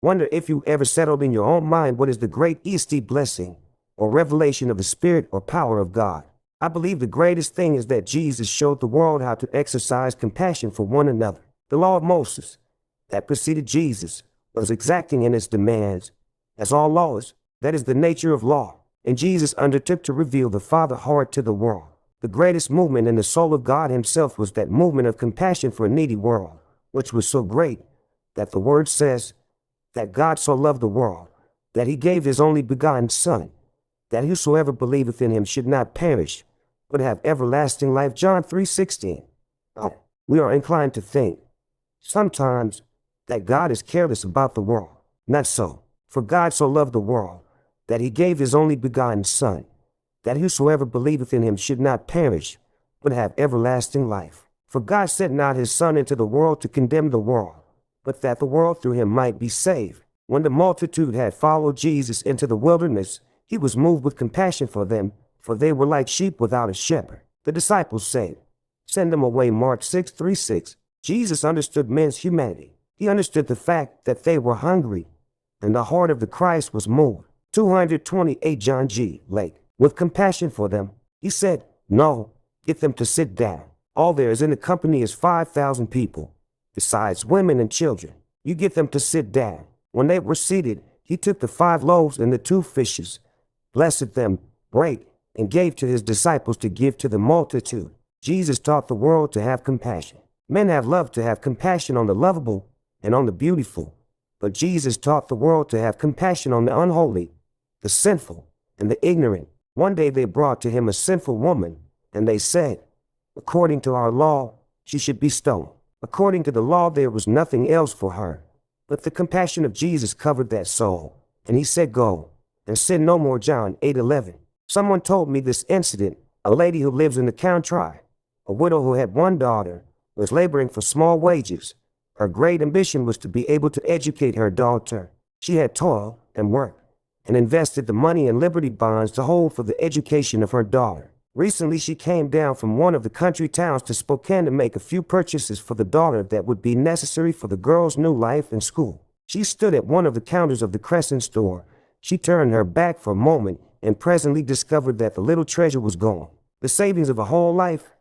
Wonder if you ever settled in your own mind what is the great EST blessing or revelation of the Spirit or power of God. I believe the greatest thing is that Jesus showed the world how to exercise compassion for one another. The law of Moses that preceded Jesus was exacting in its demands, as all laws. That is the nature of law. And Jesus undertook to reveal the Father heart to the world. The greatest movement in the soul of God himself was that movement of compassion for a needy world, which was so great that the word says that God so loved the world, that he gave his only begotten Son, that whosoever believeth in him should not perish, but have everlasting life. John 3:16. We are inclined to think sometimes that God is careless about the world. Not so. For God so loved the world, that he gave his only begotten Son, that whosoever believeth in him should not perish, but have everlasting life. For God sent not his Son into the world to condemn the world, but that the world through him might be saved. When the multitude had followed Jesus into the wilderness, he was moved with compassion for them, for they were like sheep without a shepherd. The disciples said, "Send them away." Mark 6:36. Jesus understood men's humanity. He understood the fact that they were hungry, and the heart of the Christ was moved. 228 John G. Lake. With compassion for them, he said, "No, get them to sit down." All there is in the company is 5,000 people, besides women and children. You get them to sit down. When they were seated, he took the 5 loaves and the 2 fishes, blessed them, brake, and gave to his disciples to give to the multitude. Jesus taught the world to have compassion. Men have loved to have compassion on the lovable and on the beautiful, but Jesus taught the world to have compassion on the unholy, the sinful, and the ignorant. One day they brought to him a sinful woman, and they said, "According to our law, she should be stoned." According to the law, there was nothing else for her. But the compassion of Jesus covered that soul, and he said, "Go, and sin no more." John 8:11. Someone told me this incident. A lady who lives in the country, a widow who had 1 daughter, was laboring for small wages. Her great ambition was to be able to educate her daughter. She had toiled and worked and invested the money in Liberty bonds to hold for the education of her daughter. Recently, she came down from one of the country towns to Spokane to make a few purchases for the daughter that would be necessary for the girl's new life in school. She stood at one of the counters of the Crescent store. She turned her back for a moment and presently discovered that the little treasure was gone. The savings of a whole life,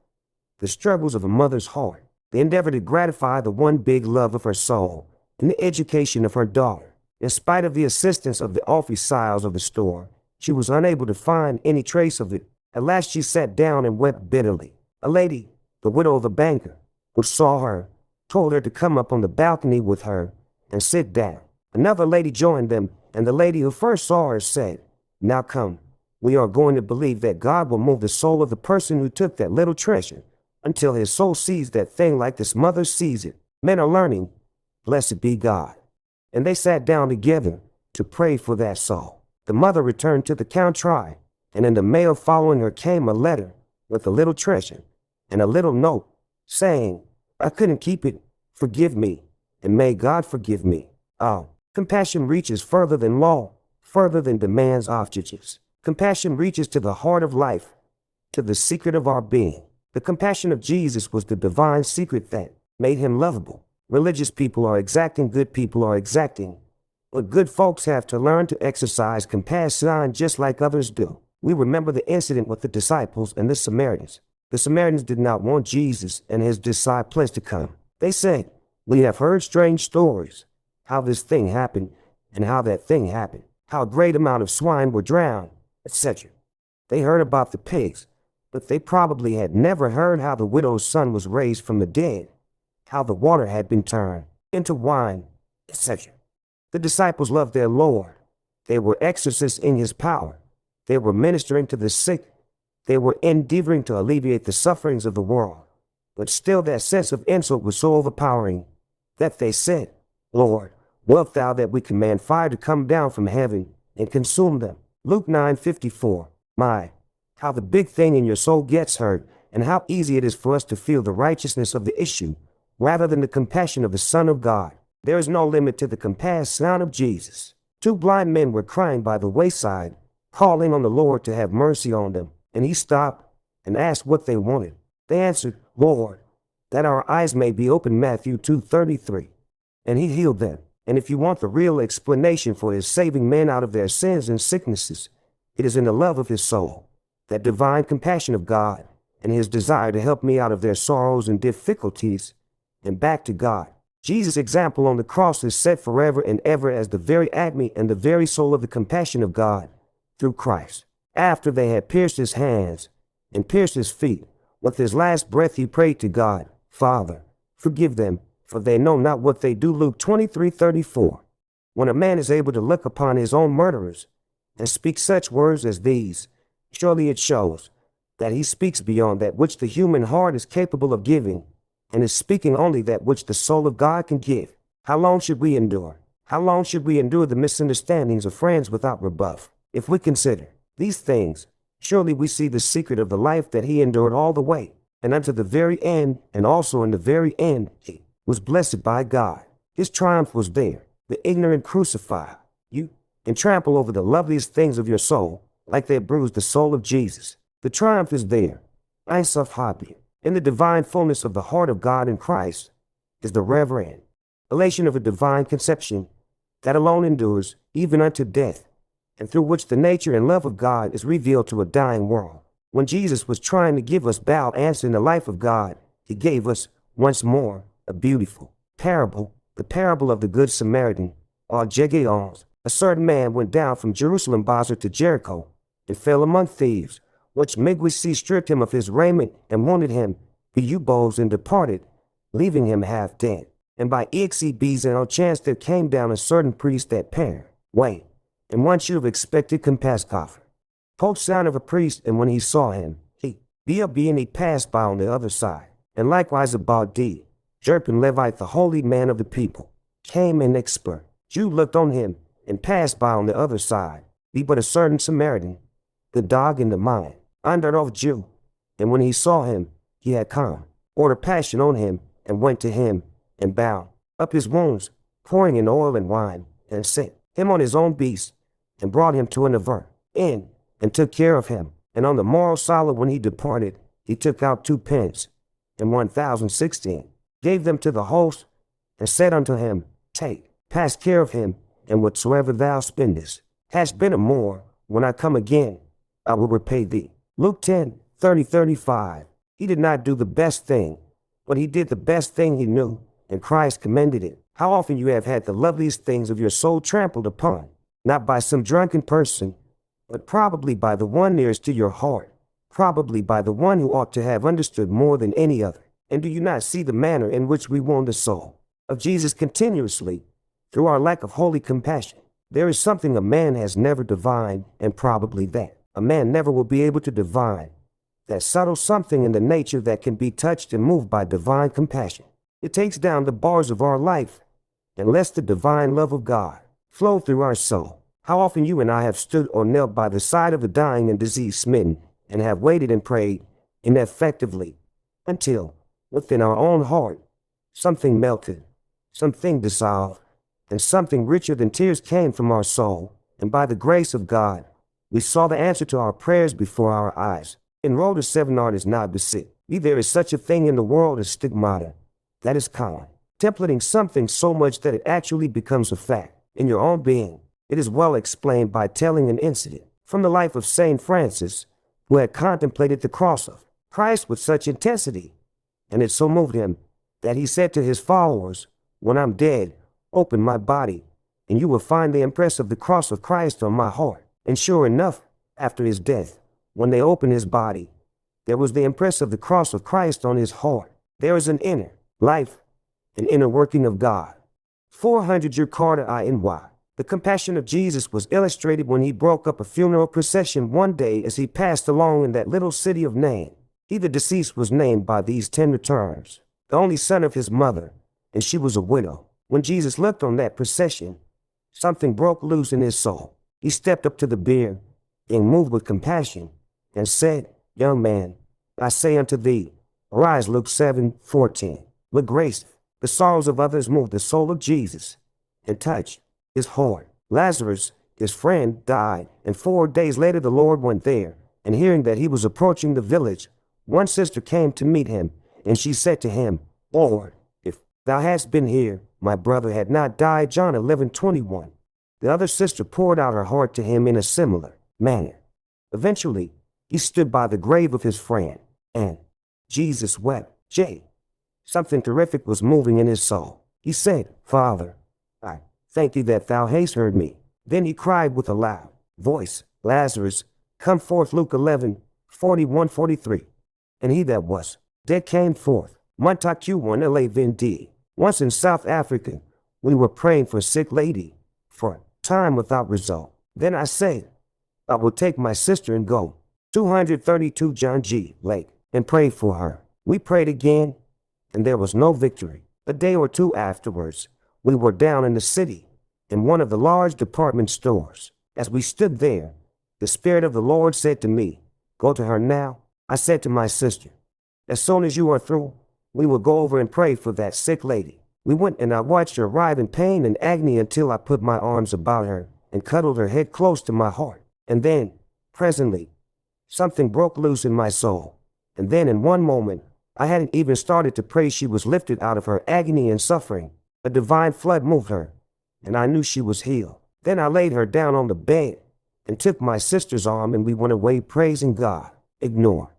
the struggles of a mother's heart, the endeavor to gratify the one big love of her soul, and the education of her daughter. In spite of the assistance of the officials of the store, she was unable to find any trace of it. At last she sat down and wept bitterly. A lady, the widow of a banker, who saw her, told her to come up on the balcony with her and sit down. Another lady joined them, and the lady who first saw her said, "Now come, we are going to believe that God will move the soul of the person who took that little treasure until his soul sees that thing like this mother sees it." Men are learning, blessed be God. And they sat down together to pray for that soul. The mother returned to the country, and in the mail following her came a letter with a little treasure and a little note saying, "I couldn't keep it. Forgive me, and may God forgive me." Oh, compassion reaches further than law, further than demands ostriches. Compassion reaches to the heart of life, to the secret of our being. The compassion of Jesus was the divine secret that made him lovable. Religious people are exacting, good people are exacting, but good folks have to learn to exercise compassion just like others do. We remember the incident with the disciples and the Samaritans. The Samaritans did not want Jesus and his disciples to come. They said, "We have heard strange stories, how this thing happened and how that thing happened, how a great amount of swine were drowned, etc." They heard about the pigs, but they probably had never heard how the widow's son was raised from the dead, how the water had been turned into wine, etc. The disciples loved their Lord. They were exorcists in his power. They were ministering to the sick. They were endeavoring to alleviate the sufferings of the world. But still that sense of insult was so overpowering that they said, "Lord, wilt thou that we command fire to come down from heaven and consume them?" Luke 9:54. My, how the big thing in your soul gets hurt, and how easy it is for us to feel the righteousness of the issue rather than the compassion of the Son of God. There is no limit to the compassion of Jesus. 2 blind men were crying by the wayside, calling on the Lord to have mercy on them, and he stopped and asked what they wanted. They answered, "Lord, that our eyes may be opened." Matthew 2:33. And he healed them. And if you want the real explanation for his saving men out of their sins and sicknesses, it is in the love of his soul, that divine compassion of God, and his desire to help me out of their sorrows and difficulties and back to God. Jesus' example on the cross is set forever and ever as the very acme and the very soul of the compassion of God through Christ. After they had pierced his hands and pierced his feet, with his last breath he prayed to God, Father, forgive them, for they know not what they do. Luke 23:34. When a man is able to look upon his own murderers and speak such words as these, surely it shows that he speaks beyond that which the human heart is capable of giving, and is speaking only that which the soul of God can give. How long should we endure? How long should we endure the misunderstandings of friends without rebuff? If we consider these things, surely we see the secret of the life that he endured all the way, and unto the very end, and also in the very end he was blessed by God. His triumph was there. The ignorant crucify you and trample over the loveliest things of your soul, like they bruised the soul of Jesus. The triumph is there. Isaf Habi. In the divine fullness of the heart of God in Christ is the reverent elation of a divine conception that alone endures even unto death, and through which the nature and love of God is revealed to a dying world. When Jesus was trying to give us bold answer in the life of God, he gave us once more a beautiful parable, the parable of the Good Samaritan, or Gegeons. A certain man went down from Jerusalem Bazar to Jericho, and fell among thieves, which midway stripped him of his raiment, and wounded him, beubos, and departed, leaving him half dead. And by exebs and on chance there came down a certain priest that pair way, and one should have expected Compaskoffer. Pope sound of a priest, and when he saw him, he and he passed by on the other side. And likewise about D. Jerpin Levite, the holy man of the people, came and expert. Jew looked on him, and passed by on the other side. Be but a certain Samaritan, the dog in the mind, under of Jew. And when he saw him, he had come, ordered passion on him, and went to him, and bound up his wounds, pouring in oil and wine, and set him on his own beast, and brought him to an inn, and took care of him. And on the morrow solid when he departed, he took out 2 pence, and 1,016, gave them to the host, and said unto him, Take, pass care of him, and whatsoever thou spendest, hast been a more, when I come again, I will repay thee. Luke 10:30-35. He did not do the best thing, but he did the best thing he knew, and Christ commended it. How often you have had the loveliest things of your soul trampled upon, not by some drunken person, but probably by the one nearest to your heart, probably by the one who ought to have understood more than any other. And do you not see the manner in which we wound the soul of Jesus continuously through our lack of holy compassion? There is something a man has never divined, and probably that a man never will be able to divine, that subtle something in the nature that can be touched and moved by divine compassion. It takes down the bars of our life and lets the divine love of God flow through our soul. How often you and I have stood or knelt by the side of the dying and disease smitten, and have waited and prayed ineffectively until, within our own heart, something melted, something dissolved, and something richer than tears came from our soul, and by the grace of God, we saw the answer to our prayers before our eyes. In Rhoda 7 art is not besit. There is such a thing in the world as stigmata, that is common, templating something so much that it actually becomes a fact in your own being. It is well explained by telling an incident from the life of St. Francis, who had contemplated the cross of Christ with such intensity, and it so moved him that he said to his followers, When I'm dead, open my body, and you will find the impress of the cross of Christ on my heart. And sure enough, after his death, when they opened his body, there was the impress of the cross of Christ on his heart. There is an inner life, an inner working of God. 400 Jakarta INY. The compassion of Jesus was illustrated when he broke up a funeral procession one day as he passed along in that little city of Nain. He, the deceased, was named by these tender terms, the only son of his mother, and she was a widow. When Jesus looked on that procession, something broke loose in his soul. He stepped up to the bier, being moved with compassion, and said, Young man, I say unto thee, arise. Luke 7:14. With grace, the sorrows of others moved the soul of Jesus, and touched his heart. Lazarus, his friend, died, and 4 days later the Lord went there, and hearing that he was approaching the village, one sister came to meet him, and she said to him, Lord, if thou hadst been here, my brother had not died. John 11:21. The other sister poured out her heart to him in a similar manner. Eventually, he stood by the grave of his friend, and Jesus wept. Something terrific was moving in his soul. He said, "Father, I thank thee that thou hast heard me." Then he cried with a loud voice, "Lazarus, come forth." Luke 11:41-43. And he that was dead came forth. Montague 1 Once in South Africa, we were praying for a sick lady for a time without result. Then I said, I will take my sister and go 232 John G. Lake and pray for her. We prayed again, and there was no victory. A day or two afterwards, we were down in the city in one of the large department stores. As we stood there, the Spirit of the Lord said to me, "Go to her now." I said to my sister, "As soon as you are through, we will go over and pray for that sick lady." We went, and I watched her writhe in pain and agony until I put my arms about her and cuddled her head close to my heart. And then, presently, something broke loose in my soul. And then in one moment, I hadn't even started to pray, she was lifted out of her agony and suffering. A divine flood moved her, and I knew she was healed. Then I laid her down on the bed and took my sister's arm, and we went away praising God. Ignore.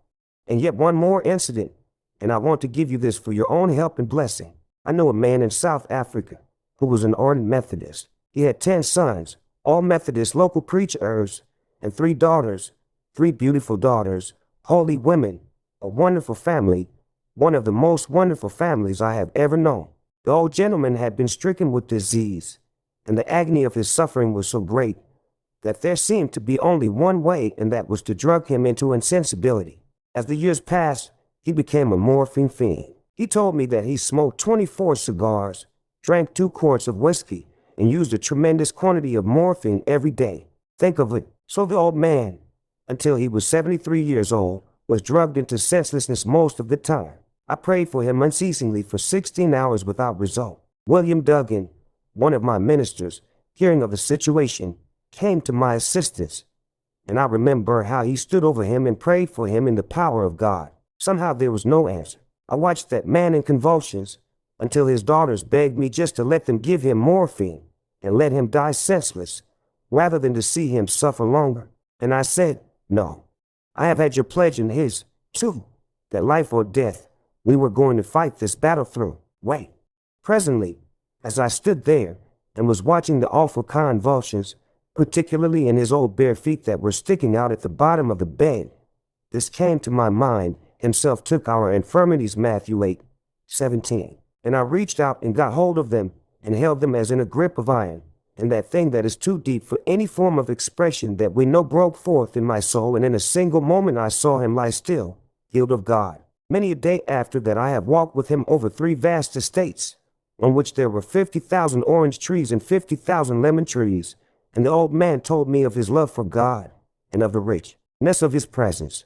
And yet one more incident, and I want to give you this for your own help and blessing. I know a man in South Africa who was an ardent Methodist. He had 10 sons, all Methodist local preachers, and 3 daughters, 3 beautiful daughters, holy women, a wonderful family, one of the most wonderful families I have ever known. The old gentleman had been stricken with disease, and the agony of his suffering was so great that there seemed to be only one way, and that was to drug him into insensibility. As the years passed, he became a morphine fiend. He told me that he smoked 24 cigars, drank 2 quarts of whiskey, and used a tremendous quantity of morphine every day. Think of it. So the old man, until he was 73 years old, was drugged into senselessness most of the time. I prayed for him unceasingly for 16 hours without result. William Duggan, one of my ministers, hearing of the situation, came to my assistance, and I remember how he stood over him and prayed for him in the power of God. Somehow there was no answer. I watched that man in convulsions until his daughters begged me just to let them give him morphine and let him die senseless, rather than to see him suffer longer. And I said, "No, I have had your pledge and his, too, that life or death, we were going to fight this battle through." Wait. Presently, as I stood there and was watching the awful convulsions, particularly in his old bare feet that were sticking out at the bottom of the bed, this came to my mind: himself took our infirmities, Matthew 8:17. And I reached out and got hold of them and held them as in a grip of iron. And that thing that is too deep for any form of expression that we know broke forth in my soul, and in a single moment I saw him lie still, healed of God. Many a day after that I have walked with him over 3 vast estates, on which there were 50,000 orange trees and 50,000 lemon trees. And the old man told me of his love for God and of the richness of his presence.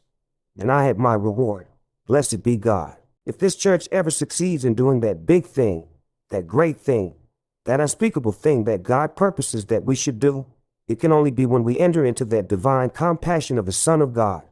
And I had my reward. Blessed be God. If this church ever succeeds in doing that big thing, that great thing, that unspeakable thing that God purposes that we should do, it can only be when we enter into that divine compassion of the Son of God.